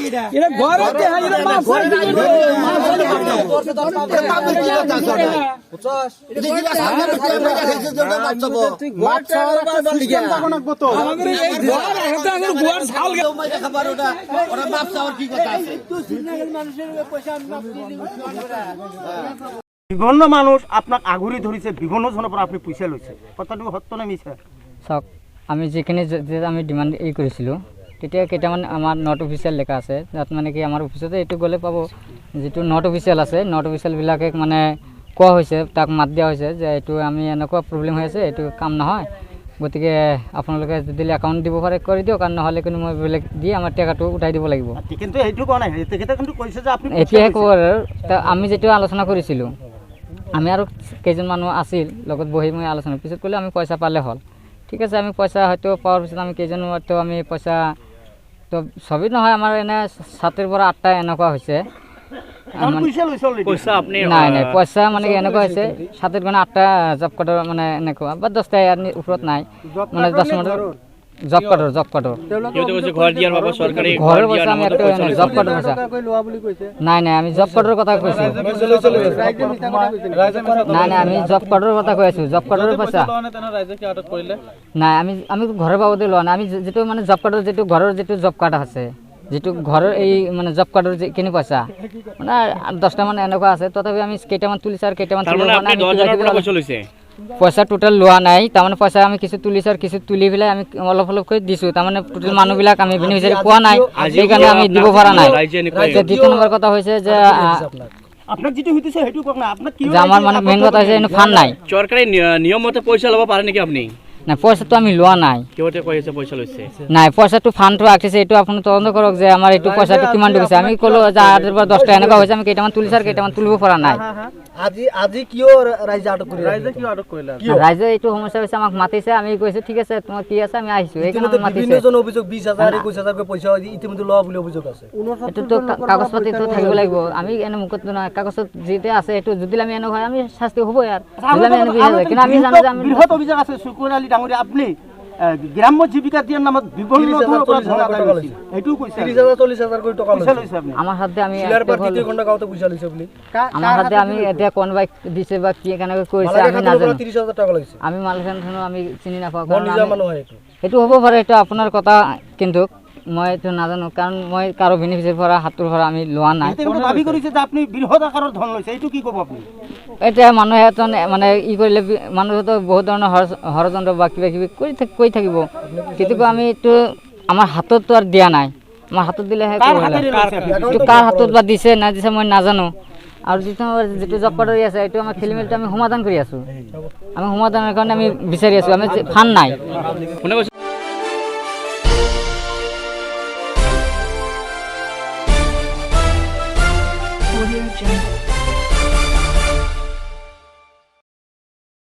এটা ঘৰতে হয় এটা মাছ বিভিন্ন মানুষ আপনাক আগুৰি ধৰিছে বিভিন্ন জনৰ পৰা আপুনি পইচা লৈছে কথাটো সত্য নে মিছা চাওক আমি যেখানে আমি ডিমান্ড কৰিছিলোঁ তেতিয়া কেইটামান আমাৰ নট অফিচিয়েল লেখা আছে যাত মানে কি আমাৰ অফিচতে এইটো গ'লে পাব যেটো নট অফিচিয়েল আছে নট অফিচিয়েল বিলাকে মানে কোৱা হৈছে তাক মাত দিয়া হৈছে যে এইটো আমি এনেকুৱা প্ৰব্লেম হৈ আছে এইটো কাম নহয় গতিকে আপোনালোকে যদি একাউণ্ট দিব পাৰে কৰি দিয়ক কাৰণ নহ'লে কিন্তু মই বেলেগ দি আমাৰ টেকাটো উঠাই দিব লাগিব কিন্তু এইটো কোৱা নাই তেখেতে কিন্তু কৈছে যে আপুনি এতিয়া ক'ব আমি যেটো আলোচনা কৰিছিলোঁ আমি আৰু কেইজন মানুহ আছিল লগত বহি মই আলোচনা পিছত ক'লে আমি পইচা পালে হ'ল ঠিক আছে আমি পইচা হয়তো পাওয়ার পিছত আমি কেইজন হয়তো আমি পইচা তো সবই নহয় আমাৰ এনে 7 পৰা 8টা এনেকুৱা হৈছে পইচা আপনি নাই নাই পইচা মানে এনেকুৱা হৈছে 7 পৰা 8টা জব কাৰ্ডৰ মানে এনেকুৱা বা 10টা ইয়াৰ ওপৰত নাই মানে 10 মিনিটৰ জব কাৰ্ডৰ কিয়টো কৈছে ঘৰ দিয়াৰ বাবে চৰকাৰী ঘৰ পইচা আমি একটা জব কাৰ্ডৰ পইচা নাই নাই আমি জব কাৰ্ডৰ কথা কৈছো নাই নাই আমি জব কাৰ্ডৰ কথা কৈ আছো জব কাৰ্ডৰ পইচা নাই আমি ঘৰৰ বাবদে লোৱা নাই আমি যেটো মানে জব কাৰ্ডৰ যেটো ঘৰৰ যেটো জব কাৰ্ড আছে যেটো ঘৰৰ এই মানে জব কাৰ্ডৰ কিনি পইচা মানে 10টা মানে এনেকুৱা আছে তথাপি আমি কেইটামান তুলিছ আৰু কেইটামান তুলিব না আমি 10 জনৰ পৰা পইচা লৈছে পইচা টোটাল লোৱা নাই তাৰমানে পইচা আমি কিছু তুলিছ আৰু কিছু তুলি পেলাই আমি অলপ অলপ কৰি দিছো তাৰমানে টোটাল মানুহবিলাক আমি বেনিফিচিয়াৰি পোৱা নাই এই কাৰণে আমি দিব পৰা নাই দ্বিতীয় নম্বৰ কথা হৈছে যে আপোনাক যেটো হইতেছে হেতু কক না আপোনাক কি আমাৰ মানে মেইন কথা হৈছে এনে ফান্ড নাই চৰকাৰী নিয়ম মতে পইচা ল'ব পাৰে নেকি আপুনি না পইচাটো আমি লোৱা নাই কিয়তে কৈছে পইচা লৈছে নাই পইচাটো ফান্ডটো ৰাখিছে এটো আপুনি তদন্ত কৰক যে আমাৰ এটো পইচাটো কিমান দিছে আমি কলো যে 8 পৰা 10টা এনেকুৱা হৈছে আমি কেইটামান তুলিছ আৰু কেইটামান তুলিব পৰা নাই আজি কিয় ৰাইজে আটক কৰিলে ৰাইজে কিয় আটক কৰিলে ৰাইজে এইটো সমস্যা হৈছে আমাক মাতিছে আমি কৈছো ঠিক আছে তোমাৰ কি আছে আমি আহিছো এই কাৰণে মাতিছে বিভিন্নজন অভিযোগ 20000 21000 কৈ পইচা ইতিমধ্যে লোৱা বুলি অভিযোগ আছে এটো তো কাগজ পাতি তো থাকিব লাগিব আমি এনে মুখত না কাগজত যেতে আছে এটো যদি আমি এনে হয় আমি শাস্তি হ'ব ইয়াৰ যদি আমি এনে বিহে কিন্তু আমি জানো যে আমি বৃহৎ অভিযোগ আছে শুকুৰ আলী ডাঙৰীয়া আপনি গ্ৰাম্য জীবিকা দিয়াৰ নামত বিভিন্ন ধৰণৰ পৰা ধন আদায় কৰিছিল এইটো কৈছে 30000 40000 কোটি টকা লৈছে আপনি আমাৰ হাতে আমি শিলাৰ পৰা 2 ঘণ্টা গাওতে পইচা লৈছে বুলি আমাৰ হাতে আমি এতিয়া কোন বাইক দিছে বা কি কেনেকৈ কৰিছে আমি নাজানো 30000 টাকা লাগিছে আমি মালখান আমি চিনি নাপাওঁ কোন নিজা মানুহ হয় এটো হ'ব পাৰে এটা আপোনাৰ কথা কিন্তু মই এটো নাজানো কাৰণ মই কাৰো বেনিফিচিয়াৰি পৰা হাতৰ পৰা আমি লোৱা নাই কিন্তু দাবী কৰিছে যে আপনি বৃহৎ আকাৰৰ ধন লৈছে এইটো কি ক'ব আপুনি এটা মানুহে মানে ই কৰিলে মানুহে তো বহুত ধৰণৰ হৰযন্ত্ৰ বা কিবা কিবি কৈ থাকিব কিন্তু আমি এটো আমাৰ হাতত তো আৰ দিয়া নাই আমাৰ হাতত দিলেহে কাৰ হাতত বা দিছে না দিছে মই নাজানো আৰু যেটো জব কাৰ্ডৰ আছে এইটো আমাৰ খেলিমেলিটো আমি সমাধান কৰি আছো আমি সমাধানৰ কাৰণে আমি বিচাৰি আছো আমি ফান্ড নাই